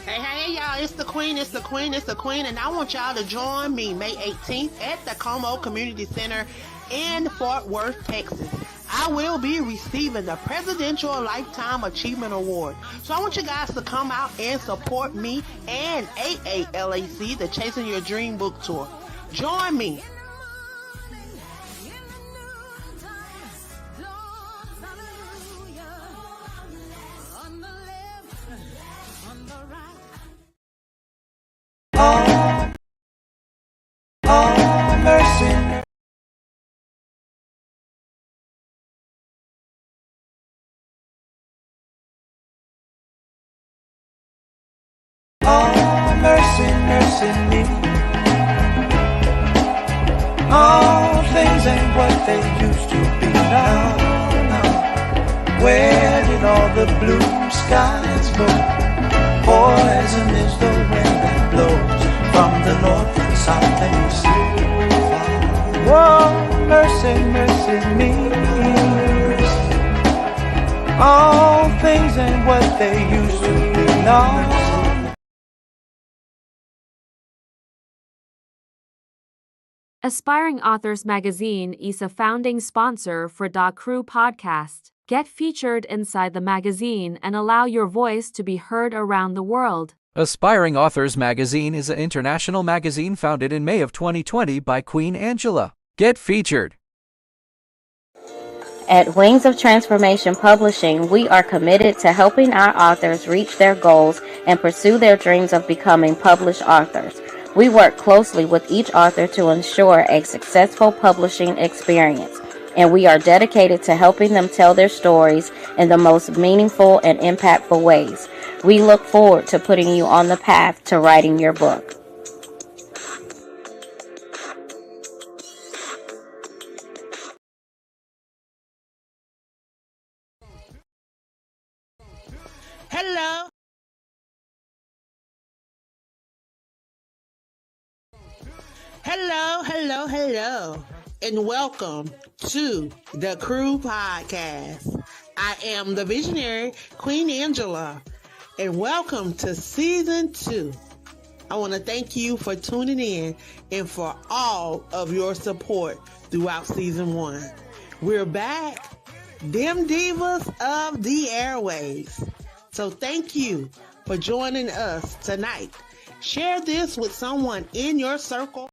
Hey, y'all, it's the queen, and I want y'all to join me May 18th at the Como Community Center in Fort Worth, Texas. I will be receiving the Presidential Lifetime Achievement Award. So I want you guys to come out and support me and AALAC, the Chasing Your Dream Book Tour. Join me. Mercy me. All things ain't what they used to be now. Where did all the blue skies go? Poison is the wind that blows from the north and south and east. Oh, mercy me. All things ain't what they used to be now. Aspiring Authors Magazine is a founding sponsor for Da Crew podcast. Get featured inside the magazine and allow your voice to be heard around the world. Aspiring Authors Magazine is an international magazine founded in May of 2020 by Queen Angela. Get featured. At Wings of Transformation Publishing, we are committed to helping our authors reach their goals and pursue their dreams of becoming published authors. We work closely with each author to ensure a successful publishing experience, and we are dedicated to helping them tell their stories in the most meaningful and impactful ways. We look forward to putting you on the path to writing your book. Hello. Hello, and welcome to the Crew Podcast. I am the visionary, Queen Angela, and welcome to Season 2. I want to thank you for tuning in and for all of your support throughout Season 1. We're back, them Divas of the Airwaves. So thank you for joining us tonight. Share this with someone in your circle.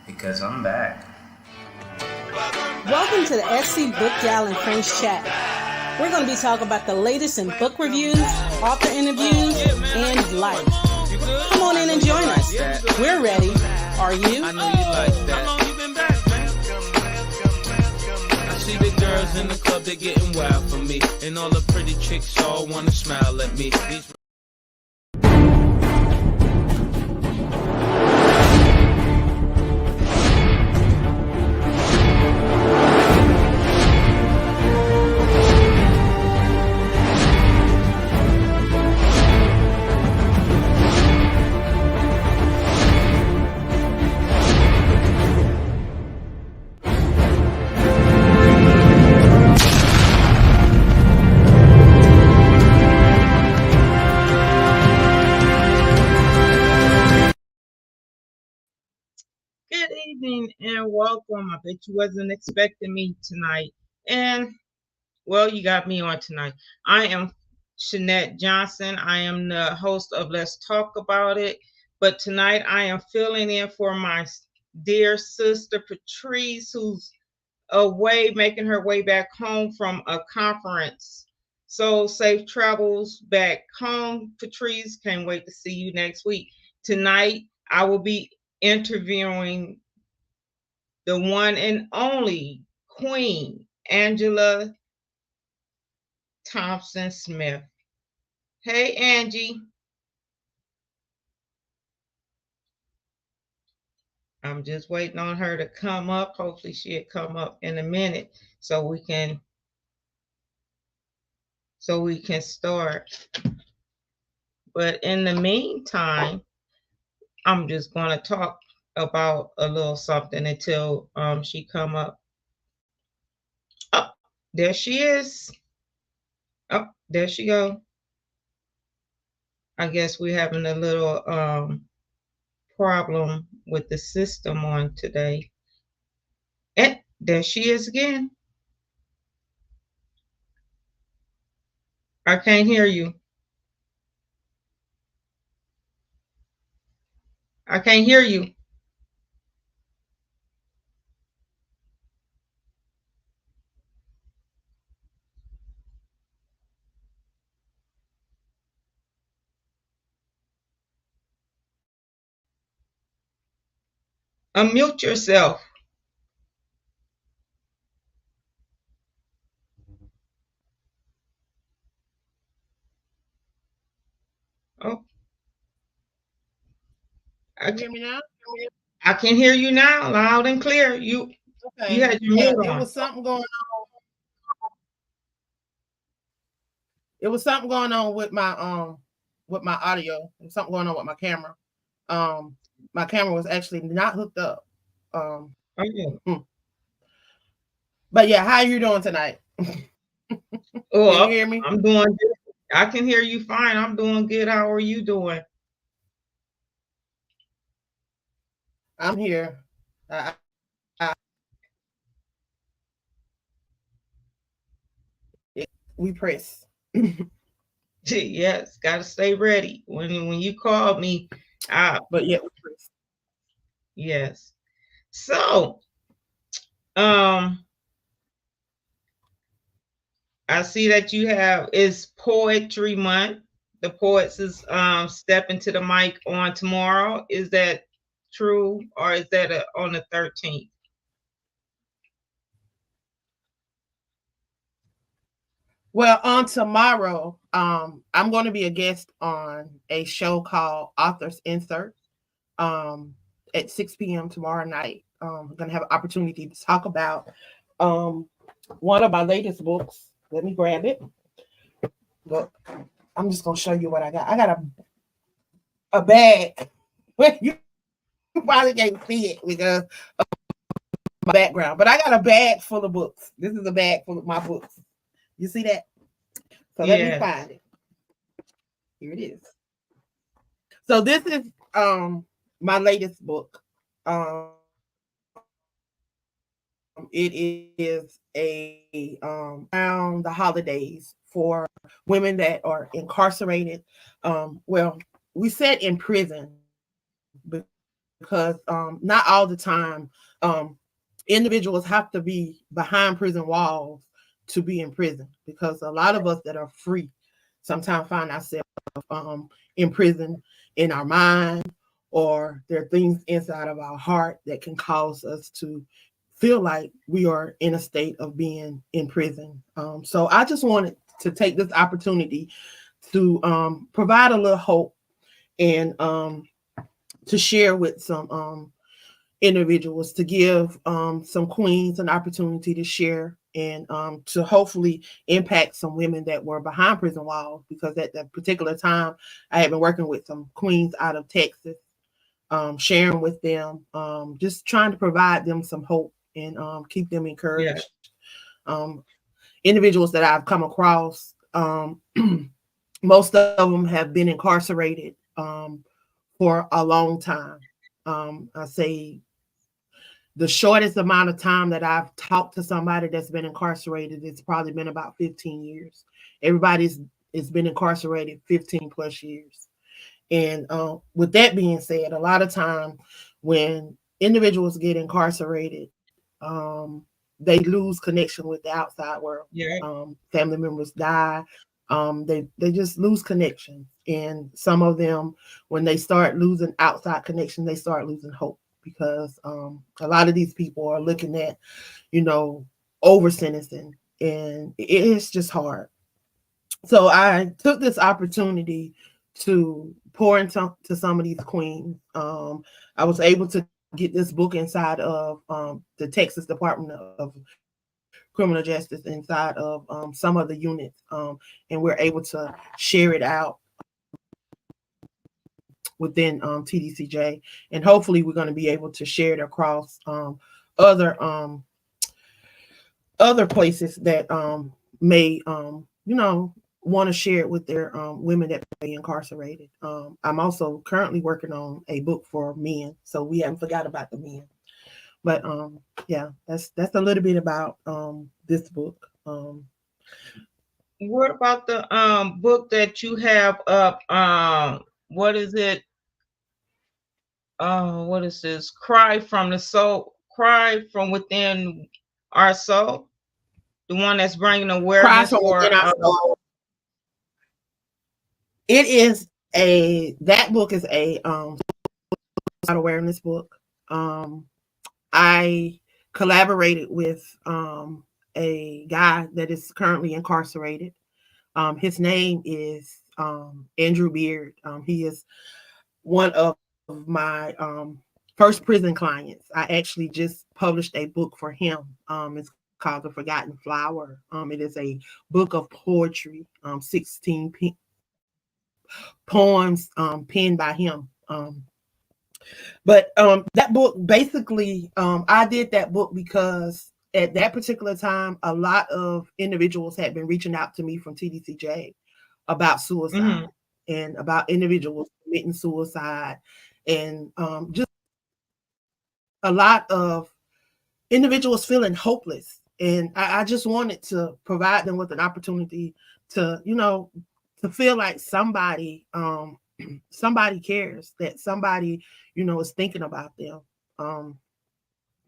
Because I'm back. Welcome to the SC BOOKGAL and Friends Chat. We're going to be talking about the latest in book reviews, author interviews, and life. Come on in and join us. We're ready. Are you? I know you like that. How long you been back, man? I see the girls in the club, they're getting wild for me. And all the pretty chicks all want to smile at me. Good evening and welcome. I bet you wasn't expecting me tonight. And, well, you got me on tonight. I am Shanette Johnson. I am the host of Let's Talk About It. But tonight I am filling in for my dear sister Patrice, who's away, making her way back home from a conference. So safe travels back home, Patrice. Can't wait to see you next week. Tonight I will be interviewing the one and only Queen Angela Thompson Smith. Hey, Angie. I'm just waiting on her to come up. Hopefully she'll come up in a minute so we can start. But in the meantime, I'm just going to talk about a little something until she come up. Oh, there she is. Oh, there she go. I guess we're having a little problem with the system on today. And there she is again. I can't hear you. I can't hear you. Unmute yourself. Oh, I You hear can, me now? I can hear you now, loud and clear. You Okay. had your Yeah, mute it on. was something going on. It was something going on with my audio. There was something going on with my camera. My camera was actually not hooked up. Oh, But yeah, how you doing tonight? Can you hear me? I'm doing good. I can hear you fine. I'm doing good. How are you doing? I'm here. We press. Yes, gotta stay ready. When you called me, but yeah, we press. Yes. So, um, I see that you have is Poetry Month. The poets is stepping to the mic on tomorrow. Is that true, or is that on the 13th? Well, on tomorrow, I'm going to be a guest on a show called Authors Insert at 6 p.m. tomorrow night. I'm going to have an opportunity to talk about one of my latest books. Let me grab it. Look, I'm just going to show you what I got. I got a bag. You probably can't see it because of my background, but I got a bag full of books. This is a bag full of my books. You see that? So let me find it. Here it is. So this is my latest book. It is a around the holidays for women that are incarcerated. Well, we said in prison because not all the time individuals have to be behind prison walls to be in prison, because a lot of us that are free sometimes find ourselves in prison in our mind, or there are things inside of our heart that can cause us to feel like we are in a state of being in prison. So I just wanted to take this opportunity to provide a little hope and to share with some individuals, to give some queens an opportunity to share and to hopefully impact some women that were behind prison walls, because at that particular time I had been working with some queens out of Texas, sharing with them, just trying to provide them some hope and keep them encouraged. Individuals that I've come across, most of them have been incarcerated for a long time. I say the shortest amount of time that I've talked to somebody that's been incarcerated, it's probably been about 15 years. Everybody's been incarcerated 15 plus years. And with that being said, a lot of time when individuals get incarcerated, they lose connection with the outside world. Family members die. They just lose connection. And some of them, when they start losing outside connection, they start losing hope, because a lot of these people are looking at, over sentencing, and it's just hard. So I took this opportunity to pour into some of these queens. I was able to get this book inside of the Texas Department of Criminal Justice, inside of some of the units, and we're able to share it out within TDCJ, and hopefully we're going to be able to share it across other places that may want to share it with their women that may be incarcerated. I'm also currently working on a book for men, so we haven't forgot about the men. But yeah, that's a little bit about this book. What about the book that you have up? What is it? What is this? Cry from the soul, cry from within our soul. The one that's bringing Cry awareness from for. within our soul. That book is a awareness book. I collaborated with a guy that is currently incarcerated. His name is Andrew Beard. He is one of my first prison clients. I actually just published a book for him. It's called The Forgotten Flower. It is a book of poetry, 16 poems penned by him. But that book, basically, I did that book because at that particular time, a lot of individuals had been reaching out to me from TDCJ about suicide and about individuals committing suicide, and just a lot of individuals feeling hopeless. And I just wanted to provide them with an opportunity to, to feel like somebody cares, that somebody, is thinking about them.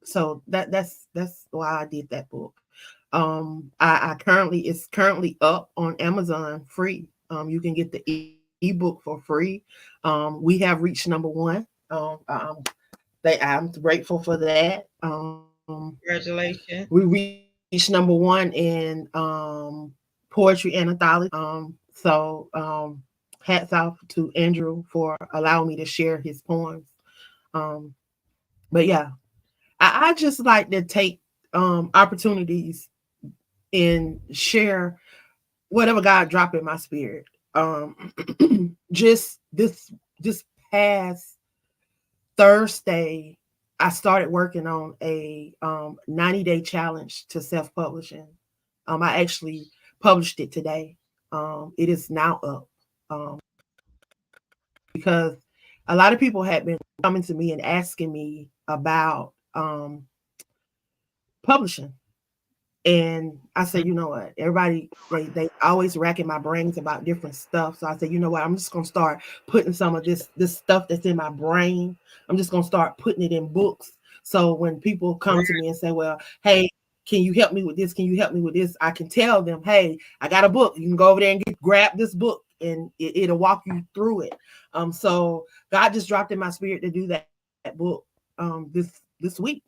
So that's why I did that book. It's currently up on Amazon free. You can get the ebook for free. We have reached number one. I'm grateful for that. Congratulations. We reached number one in poetry anthology. So hats off to Andrew for allowing me to share his poems. But yeah, I just like to take opportunities and share whatever God dropped in my spirit. Just this past Thursday, I started working on a 90-day challenge to self-publishing. I actually published it today. It is now up because a lot of people had been coming to me and asking me about publishing. And I said, you know what? Everybody, they always racking my brains about different stuff. So I said, you know what? I'm just gonna start putting some of this stuff that's in my brain. I'm just gonna start putting it in books. So when people come to me and say, well, hey, can you help me with this? Can you help me with this? I can tell them, hey, I got a book. You can go over there and grab this book, and it'll walk you through it. So God just dropped in my spirit to do that book this week,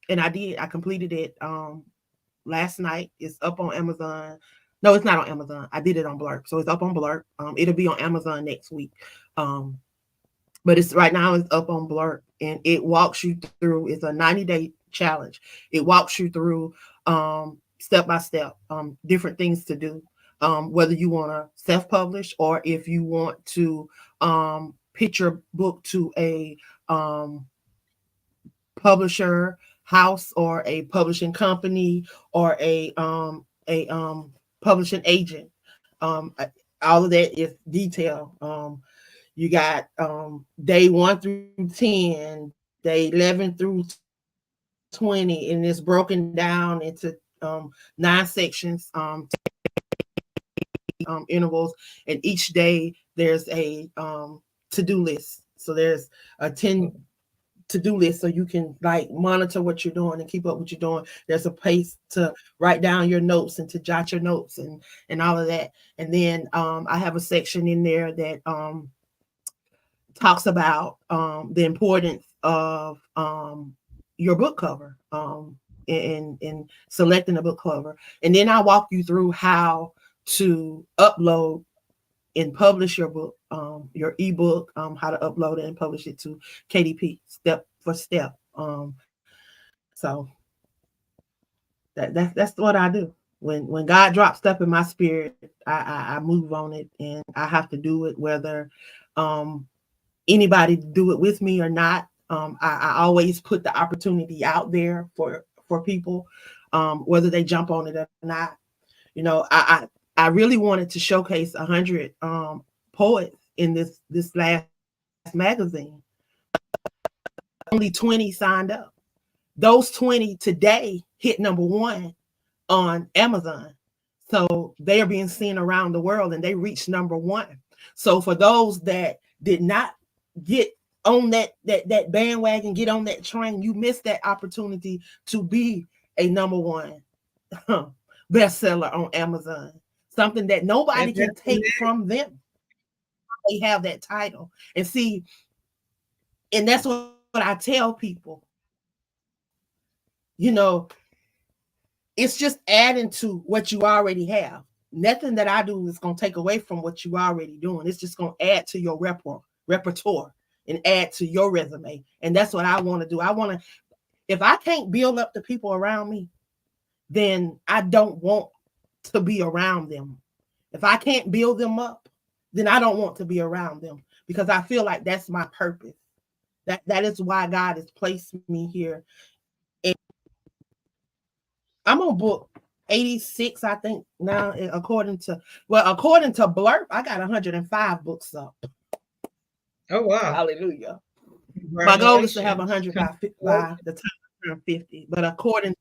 and I did. I completed it last night. It's up on Amazon. No, it's not on Amazon. I did it on Blurb, so it's up on Blurb. It'll be on Amazon next week. But it's right now it's up on Blurb, and it walks you through. It's a 90-day challenge. It walks you through step by step, different things to do. Whether you want to self-publish or if you want to pitch your book to a publisher house or a publishing company or a publishing agent. All of that is detail. You got day 1 through 10, day 11 through 20, and it's broken down into 9 sections, intervals, and each day there's a to-do list. So there's a 10 to-do list, so you can like monitor what you're doing and keep up what you're doing. There's a place to write down your notes and to jot your notes and all of that. And then I have a section in there that talks about the importance of your book cover and selecting a book cover. And then I walk you through how to upload and publish your book, your ebook, how to upload it and publish it to KDP step for step. So that's what I do. When God drops stuff in my spirit, I move on it, and I have to do it whether anybody do it with me or not. I always put the opportunity out there for people, whether they jump on it or not. You know, I really wanted to showcase 100 poets in this last magazine. Only 20 signed up. Those 20 today hit #1 on Amazon. So they are being seen around the world and they reached #1. So for those that did not get on that bandwagon, get on that train, you missed that opportunity to be a #1 bestseller on Amazon. Something that nobody can take from them. They have that title. And see, and that's what I tell people. You know, it's just adding to what you already have. Nothing that I do is going to take away from what you already doing. It's just going to add to your repertoire and add to your resume. And that's what I want to do. I want to, if I can't build up the people around me, then I don't want to be around them. If I can't build them up, then I don't want to be around them, because I feel like that's my purpose. That is why God has placed me here. And I'm on book 86, I think now, according to Blurb, I got 105 books up. Oh wow. Hallelujah. My goal is to have 100 by the time I turn 50. But according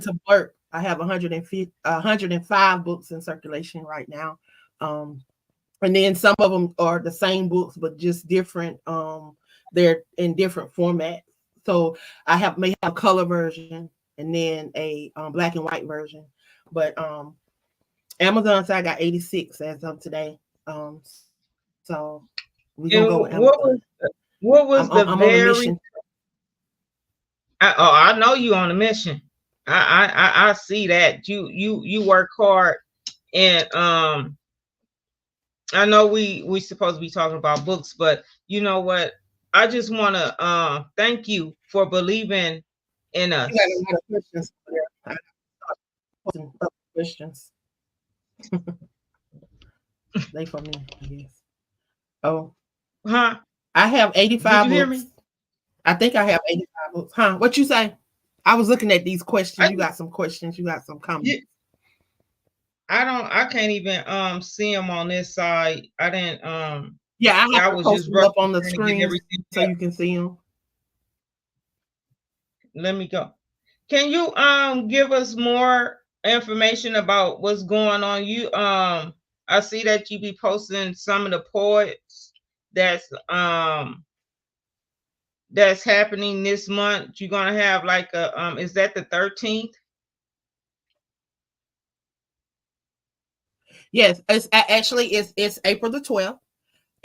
to Blurb, I have 105 books in circulation right now. And then some of them are the same books, but just different. They're in different formats. So I may have a color version and then a black and white version. But Amazon said I got 86 as of today. So we're gonna go with Amazon. What was the very? I know you on a mission. I see that you work hard, and I know we supposed to be talking about books, but you know what? I just want to thank you for believing in us. You got a lot of questions. They for me, I guess. Oh, huh? I have 85 Did you books. hear me? I think I have 85 books. Huh? What you say? I was looking at these questions. You got some questions. You got some comments. I can't even see them on this side. I didn't yeah, I was just up on the screen so you can see them. Let me go. Can you give us more information about what's going on? You I see that you be posting some of the poets that's happening this month. You're gonna have like a is that the 13th? Yes, it's April the 12th,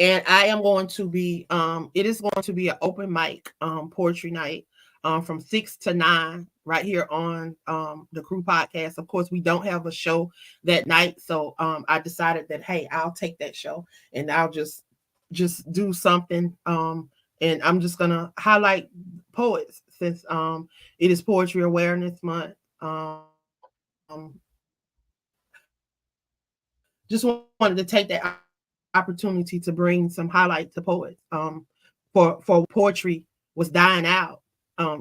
and I am going to be it is going to be an open mic poetry night from 6 to 9 right here on the Crew Podcast. Of course, we don't have a show that night, so I decided that hey, I'll take that show and I'll just do something, and I'm just gonna highlight poets since it is Poetry Awareness Month. Just wanted to take that opportunity to bring some highlights to poets. For poetry was dying out.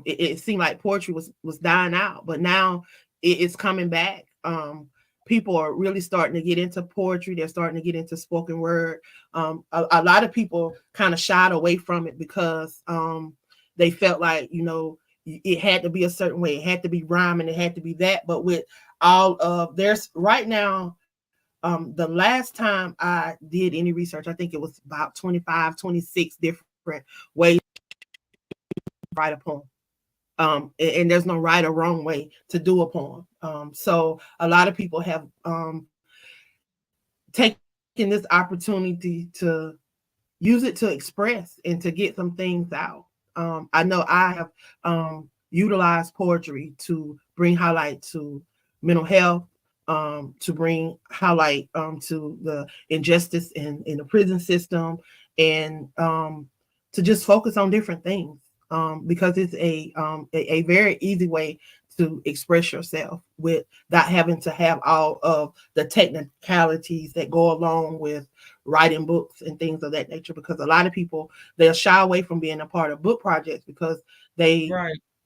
It seemed like poetry was dying out, but now it's coming back. People are really starting to get into poetry. They're starting to get into spoken word. A lot of people kind of shied away from it because they felt like, it had to be a certain way. It had to be rhyming. It had to be that. But with all of there's right now, the last time I did any research, I think it was about 25, 26 different ways to write a poem. And there's no right or wrong way to do a poem. So a lot of people have taken this opportunity to use it to express and to get some things out. I know I have utilized poetry to bring highlight to mental health, to bring highlight to the injustice in the prison system, and to just focus on different things, because it's a very easy way to express yourself without having to have all of the technicalities that go along with writing books and things of that nature. Because a lot of people, they'll shy away from being a part of book projects because they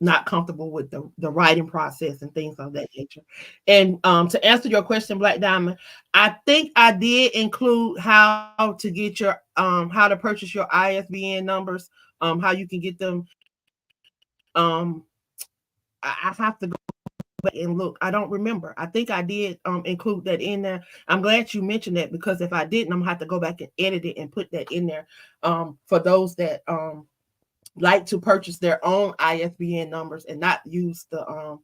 not comfortable with the writing process and things of that nature. And to answer your question, Black Diamond, I think I did include how to get your how to purchase your ISBN numbers, how you can get them. I have to go back and look. I don't remember. I think I did include that in there. I'm glad you mentioned that, because if I didn't, I'm gonna have to go back and edit it and put that in there for those that like to purchase their own ISBN numbers and not use the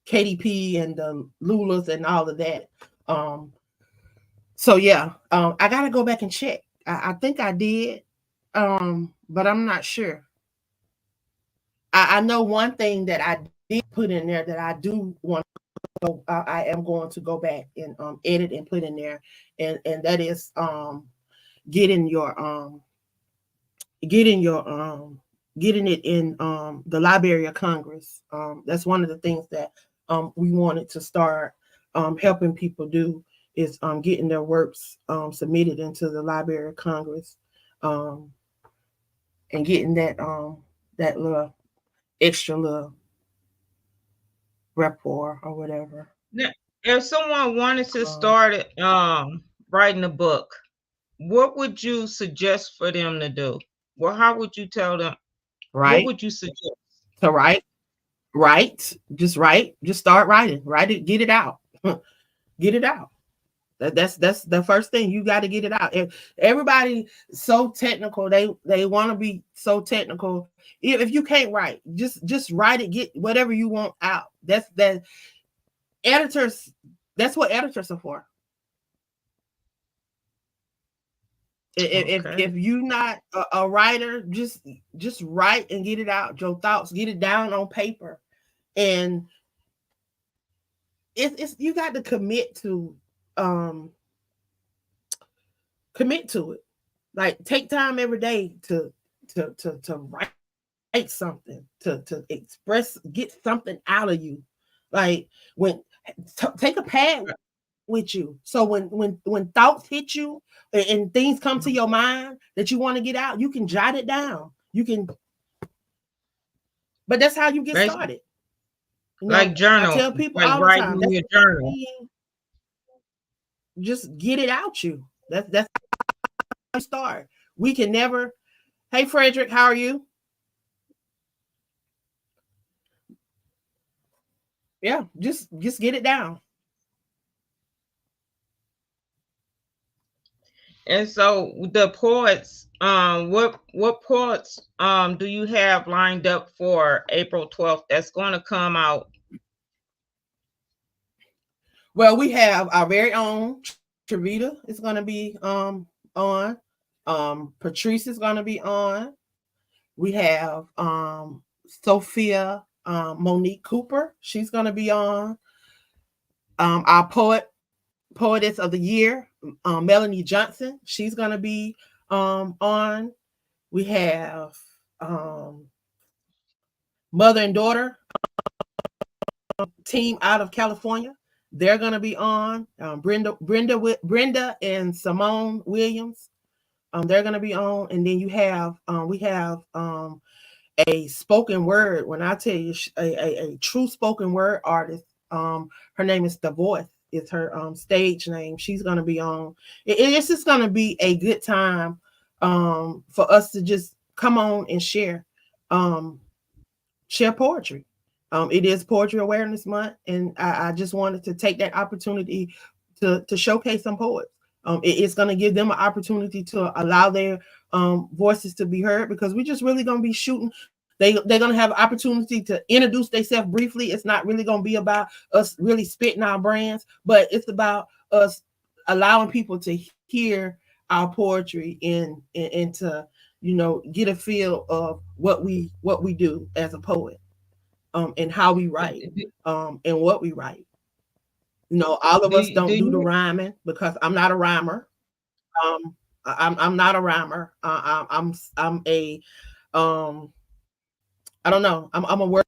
KDP and the Lulas and all of that. So yeah, I gotta go back and check. I think I did, but I'm not sure. I know one thing that I did put in there that I do want to go, I am going to go back and edit and put in there, and that is getting it in the Library of Congress. That's one of the things that we wanted to start helping people do, is getting their works submitted into the Library of Congress, and getting that that little extra little rapport or whatever. Now, if someone wanted to start writing a book, what would you suggest for them to do? Well, how would you tell them? Right. What would you suggest? To write, just start writing. Write it, get it out. Get it out. That's the first thing. You got to get it out. If everybody so technical, they want to be so technical. If you can't write, just write it. Get whatever you want out. That's editors. That's what editors are for. If you're not a writer, just write and get it out. Your thoughts, get it down on paper, and it's you got to commit to it. Like, take time every day to write something, to express, get something out of you. Like, take a pad with you, so when thoughts hit you and things come to your mind that you want to get out, you can jot it down. But that's how you get started. You know, like journal. I tell people like all the time, in your journal. Just get it out you. That's how you start. We can never. Hey, Frederick, how are you? Yeah, just get it down. And so the poets, what poets do you have lined up for April 12th that's going to come out? Well, we have our very own Trevita is going to be on. Patrice is going to be on. We have Sophia Monique Cooper. She's going to be on. Our poetess of the year, Melanie Johnson. She's going to be on. We have mother and daughter team out of California. They're going to be on. Brenda and Simone Williams. They're going to be on. And then we have a spoken word. When I tell you, a true spoken word artist, her name is The Voice. It's her stage name. She's going to be on. It's just going to be a good time for us to just come on and share poetry. It is Poetry Awareness Month, and I just wanted to take that opportunity to showcase some poets. It's going to give them an opportunity to allow their voices to be heard, because we're just really going to be shooting. They're going to have an opportunity to introduce themselves briefly. It's not really going to be about us really spitting our brands, but it's about us allowing people to hear our poetry and to, get a feel of what we do as a poet, and how we write, and what we write. All of us don't do the rhyming, because I'm not a rhymer. I'm not a rhymer. I'm a I don't know. I'm a word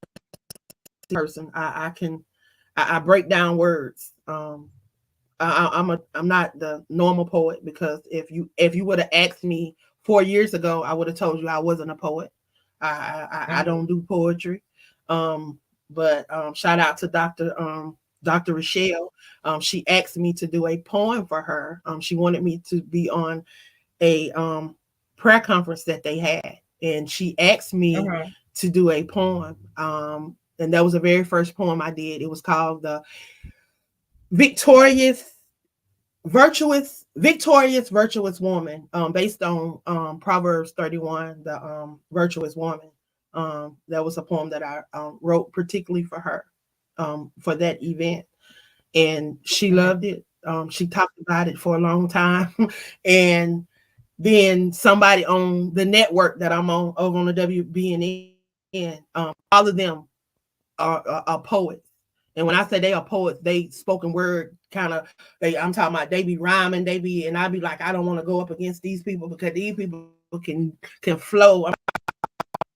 person. I break down words. I'm not the normal poet, because if you would have asked me 4 years ago, I would have told you I wasn't a poet. I don't do poetry. But shout out to Dr. Rochelle. She asked me to do a poem for her. She wanted me to be on a prayer conference that they had, and she asked me to do a poem. And that was the very first poem I did. It was called the Victorious Virtuous Woman, based on Proverbs 31, the virtuous woman. That was a poem that I wrote particularly for her, for that event, and she loved it. She talked about it for a long time, and then somebody on the network that I'm on over on the WBNN, all of them are poets. And when I say they are poets, they spoken word kind of, I'm talking about they be rhyming, and I be like, I don't want to go up against these people because these people can flow.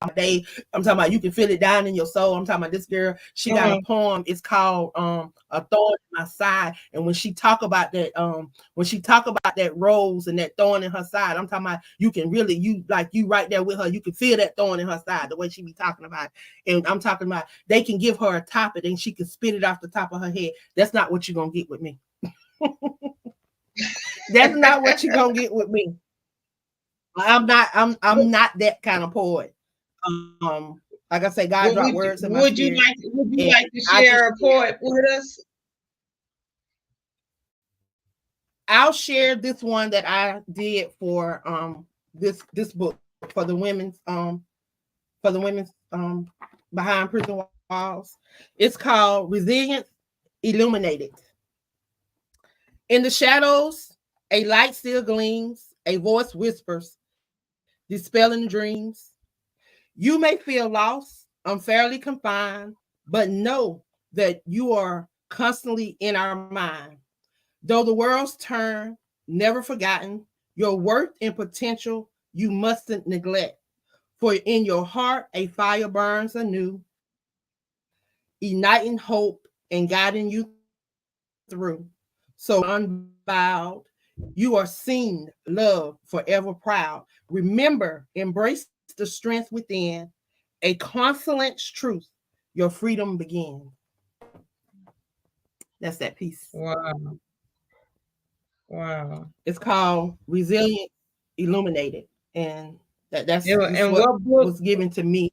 I'm talking about you can feel it down in your soul. I'm talking about this girl, she got a poem. It's called A Thorn in My Side. And when she talk about that rose and that thorn in her side, I'm talking about you can really, you right there with her, you can feel that thorn in her side, the way she be talking about it. And I'm talking about they can give her a topic and she can spit it off the top of her head. That's not what you're gonna get with me. That's not what you're gonna get with me. I'm not that kind of poet. Like I say, God dropped words in my spirit. Would you like to share a poet with us? I'll share this one that I did for this book for the women's behind prison walls. It's called Resilience Illuminated. In the shadows, a light still gleams, a voice whispers, dispelling dreams. You may feel lost, unfairly confined, but know that you are constantly in our mind. Though the world's turn, never forgotten, your worth and potential you mustn't neglect. For in your heart a fire burns anew, igniting hope and guiding you through. So unbowed, you are seen, loved, forever proud. Remember, embrace the strength within, a constant truth, your freedom begins. That's that piece. Wow. It's called Resilience Illuminated, and that's what was given to me.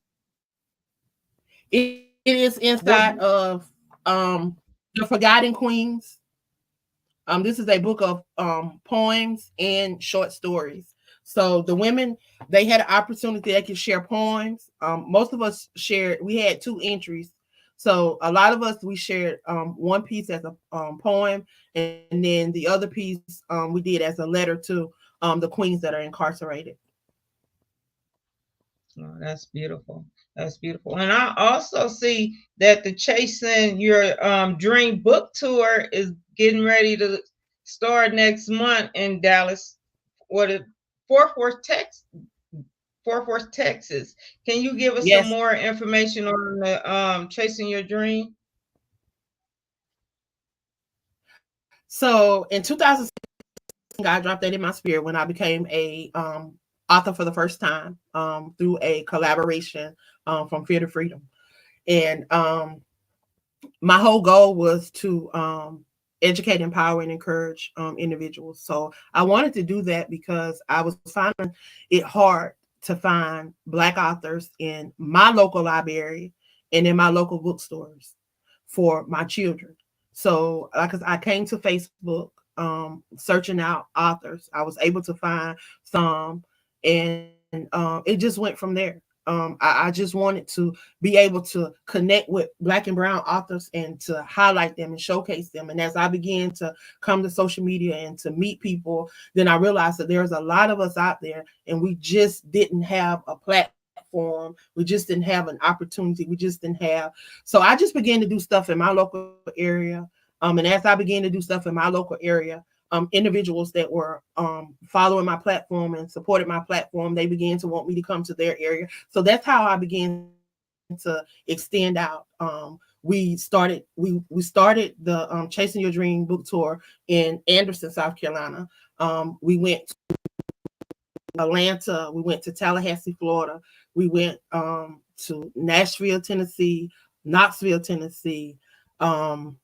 It is inside of The Forgotten Queens. This is a book of poems and short stories. So the women, they had an opportunity, they could share poems. Most of us shared, we had 2 entries. So a lot of us, we shared one piece as a poem, and then the other piece we did as a letter to the queens that are incarcerated. Oh, that's beautiful. That's beautiful. And I also see that the Chasing Your Dream book tour is getting ready to start next month in Dallas. Fort Worth, Texas. Can you give us some more information on the Chasing Your Dream? So in 2016, God dropped that in my spirit when I became a author for the first time through a collaboration from Fear to Freedom. And my whole goal was to educate, empower, and encourage individuals. So I wanted to do that because I was finding it hard to find Black authors in my local library and in my local bookstores for my children. So I came to Facebook searching out authors. I was able to find some, and it just went from there. I just wanted to be able to connect with Black and brown authors and to highlight them and showcase them. And as I began to come to social media and to meet people, then I realized that there's a lot of us out there and we just didn't have a platform. We just didn't have an opportunity. We just didn't have. So I just began to do stuff in my local area. And as I began to do stuff in my local area, individuals that were following my platform and supported my platform, they began to want me to come to their area. So that's how I began to extend out. We started the Chasing Your Dream book tour in Anderson, South Carolina. We went Atlanta. We went to Tallahassee, Florida. We went to Nashville, Tennessee, Knoxville, Tennessee, Raleigh,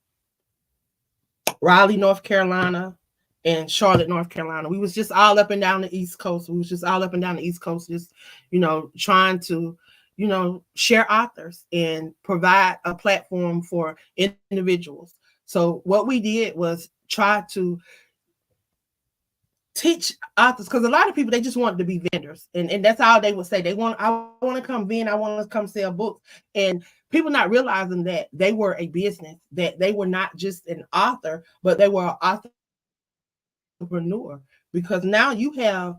North Carolina, and Charlotte, North Carolina. We was just all up and down the East Coast. We was just all up and down the East Coast, just, trying to, share authors and provide a platform for individuals. So what we did was try to teach authors, because a lot of people, they just wanted to be vendors, and that's all they would say. I want to come vend, I want to come sell books, and people not realizing that they were a business, that they were not just an author, but they were an entrepreneur, because now you have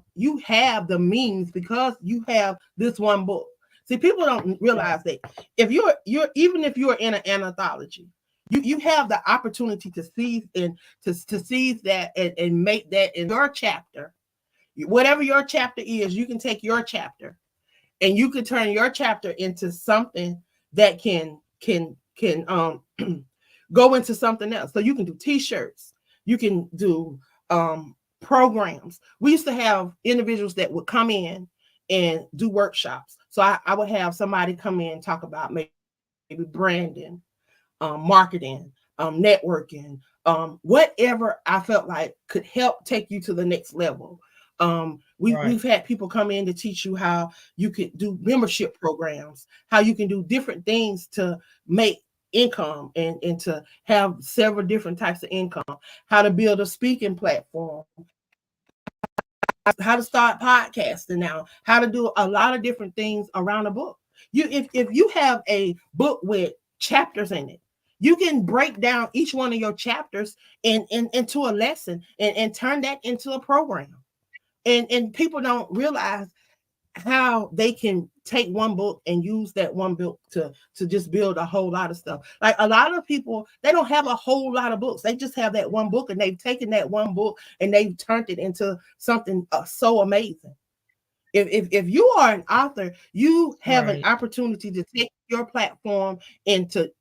the means, because you have this one book. See, people don't realize that if you're even if you're in an anthology, you have the opportunity to seize that and make that in your chapter. Whatever your chapter is, you can take your chapter and you can turn your chapter into something that can go into something else. So you can do t-shirts, you can do programs. We used to have individuals that would come in and do workshops. So I would have somebody come in and talk about maybe branding, marketing, networking, whatever I felt like could help take you to the next level. We've had people come in to teach you how you could do membership programs, how you can do different things to make income and to have several different types of income, how to build a speaking platform, how to start podcasting now, how to do a lot of different things around a book. If you have a book with chapters in it, you can break down each one of your chapters into a lesson and turn that into a program. And people don't realize how they can take one book and use that one book to just build a whole lot of stuff. Like a lot of people, they don't have a whole lot of books. They just have that one book, and they've taken that one book and they've turned it into something so amazing. If you are an author, you have an opportunity to take your platform and to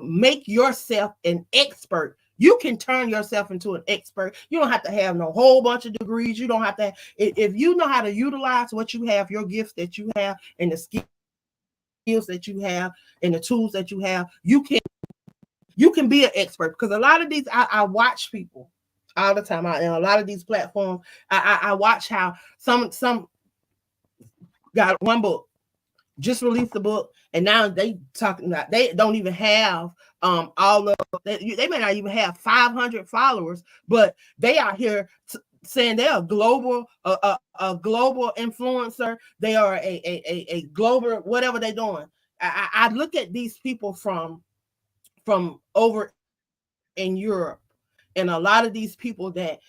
make yourself an expert. You can turn yourself into an expert. You don't have to have no whole bunch of degrees. You don't have to. If you know how to utilize what you have, your gifts that you have, and the skills that you have, and the tools that you have, you can be an expert. Because a lot of these, I watch people all the time. And a lot of these platforms, I watch how some got one book, just released the book, and now they talking about they don't even have all of they may not even have 500 followers, but they are here saying they're a global influencer. They are a global whatever they're doing. I look at these people from over in Europe, and a lot of these people that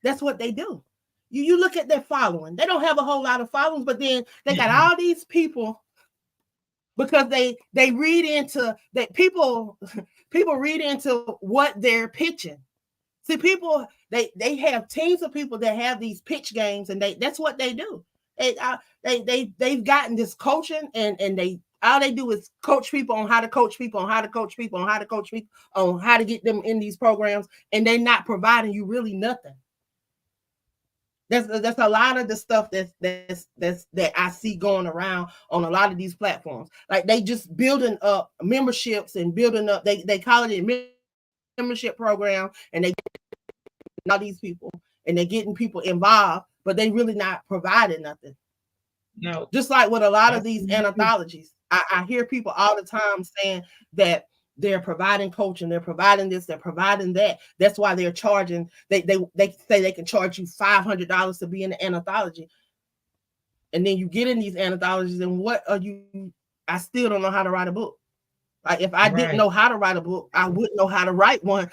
that's what they do. You look at their following. They don't have a whole lot of followers, but then they got all these people because they read into that people read into what they're pitching. See, people they have teams of people that have these pitch games, and that's what they do. They've gotten this coaching, and they all they do is coach people on how to coach people on how to coach people on how to coach people on how to get them in these programs, and they're not providing you really nothing. That's a lot of the stuff that I see going around on a lot of these platforms. Like they just building up memberships and building up. They call it a membership program, and they get all these people, and they're getting people involved, but they really not providing nothing. No, just like with a lot of these anthologies, I hear people all the time saying that they're providing coaching, they're providing this, they're providing that. That's why they're charging. They say they can charge you $500 to be in the anthology, and then you get in these anthologies, and what are you? I still don't know how to write a book. Like if I didn't know how to write a book, I wouldn't know how to write one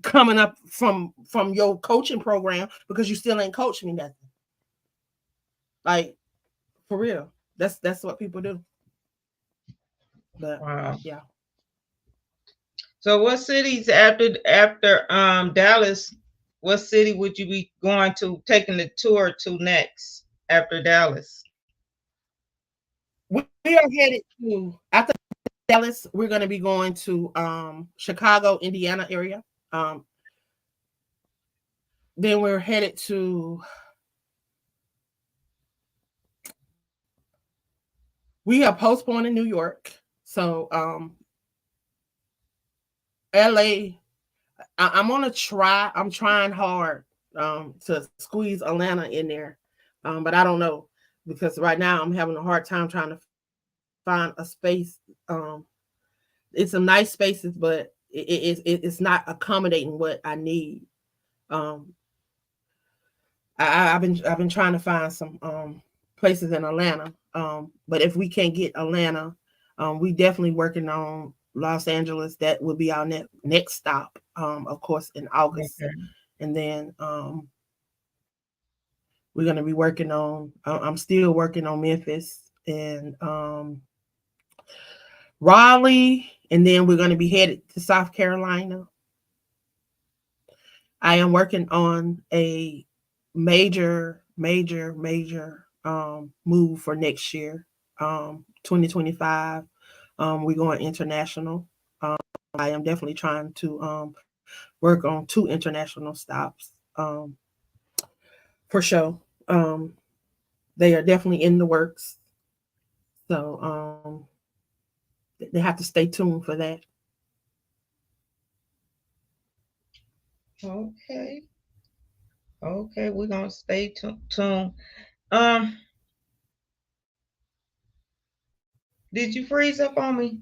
coming up from your coaching program, because you still ain't coached me nothing. Like for real, that's what people do. But yeah. So what cities after Dallas, what city would you be going to, taking the tour to next after Dallas? We are headed to, after Dallas, we're going to be going to Chicago, Indiana area. Then we're headed to We have postponed in New York. So LA, I'm gonna try. I'm trying hard to squeeze Atlanta in there, but I don't know because right now I'm having a hard time trying to find a space. It's some nice spaces, but it's not accommodating what I need. Um, I've been trying to find some places in Atlanta, but if we can't get Atlanta, we definitely working on Los Angeles. That will be our next stop, of course, in August, and then we're gonna be working on. I'm still working on Memphis and Raleigh, and then we're gonna be headed to South Carolina. I am working on a major move for next year, 2025. We're going international. I am definitely trying to work on 2 international stops for sure. They are definitely in the works. So they have to stay tuned for that. Okay. Okay, we're gonna stay tuned. Did you freeze up on me?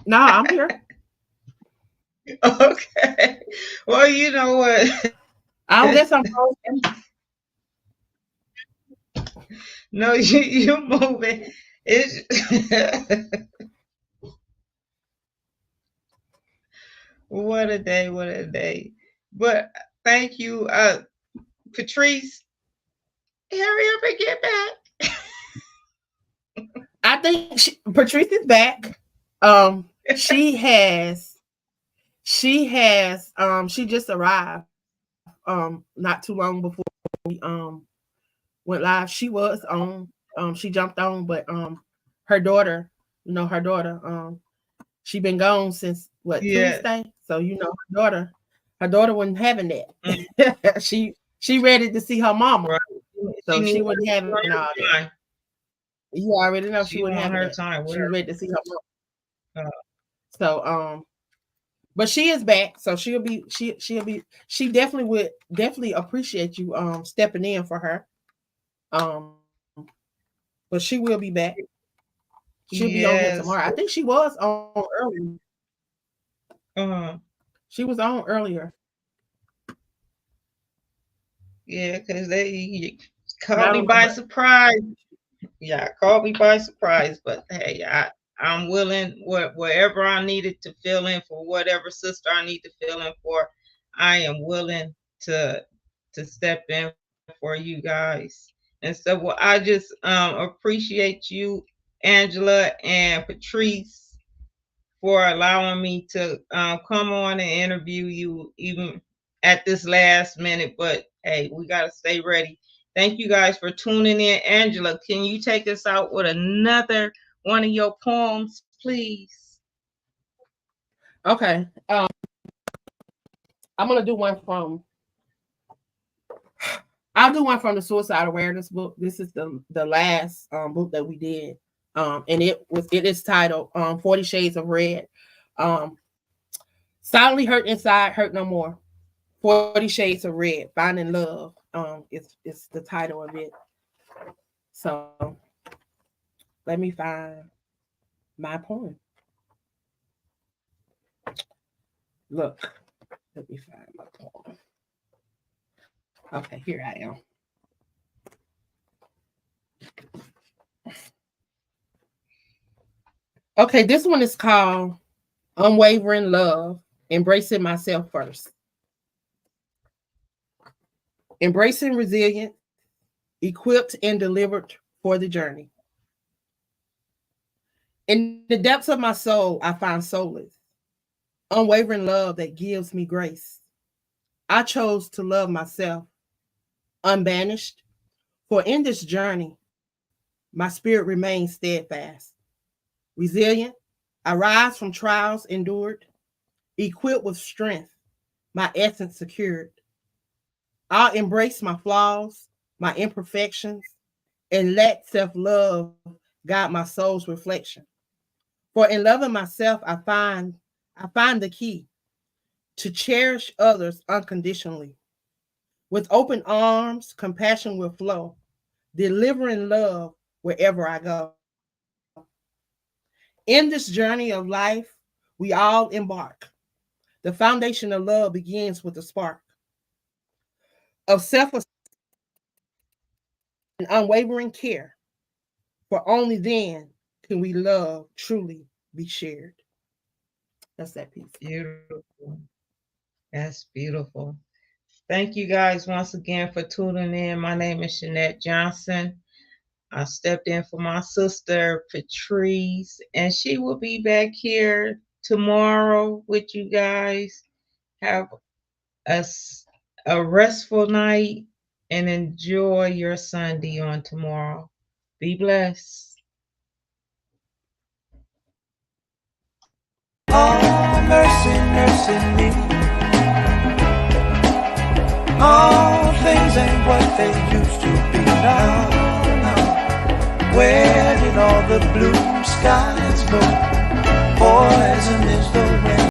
No, I'm here. Okay. Well, you know what? I don't guess I'm frozen. No, you're moving. It's what a day, what a day. But thank you, Patrice. Hurry up and get back. I think Patrice is back. She just arrived not too long before we went live. She was on, she jumped on, but her daughter, she been gone since what, Tuesday? So her daughter wasn't having that. She ready to see her mama. Right. So she wasn't having all that. You already know she wouldn't have her time. She was ready to see her mama. So but she is back, so she definitely would appreciate you stepping in for her. But she will be back. She'll be on here tomorrow. I think she was on earlier. She was on earlier. Yeah, because they caught me by surprise. Yeah, caught me by surprise. But hey, I'm willing, wherever I needed to fill in for whatever sister I need to fill in for, I am willing to step in for you guys. And so, well, I just appreciate you, Angela and Patrice, for allowing me to come on and interview you even at this last minute. But hey, we got to stay ready. Thank you guys for tuning in. Angela, can you take us out with another one of your poems, please? Okay. I'm going to do one from, I'll do one from the Suicide Awareness book. This is the last book that we did. And it is titled 40 Shades of Red. Silently Hurt Inside, Hurt No More. 40 Shades of Red, Finding Love. It's the title of it. So let me find my poem. Look, let me find my poem. Okay, here I am. Okay, this one is called Unwavering Love, Embracing Myself First. Embracing resilience, equipped and delivered for the journey. In the depths of my soul, I find solace, unwavering love that gives me grace. I chose to love myself, unbanished, for in this journey, my spirit remains steadfast. Resilient, I rise from trials endured, equipped with strength, my essence secured. I'll embrace my flaws, my imperfections, and let self-love guide my soul's reflection. For in loving myself, I find the key to cherish others unconditionally. With open arms, compassion will flow, delivering love wherever I go. In this journey of life, we all embark. The foundation of love begins with a spark of self-esteem and unwavering care, for only then can we love truly be shared. That's that piece. Beautiful. That's beautiful. Thank you guys once again for tuning in. My name is Shanette Johnson. I stepped in for my sister, Patrice, and she will be back here tomorrow with you guys. Have a restful night and enjoy your Sunday on tomorrow. Be blessed. Oh, mercy, mercy me. All things ain't what they used to be now. Where did all the blue skies go? Poison is the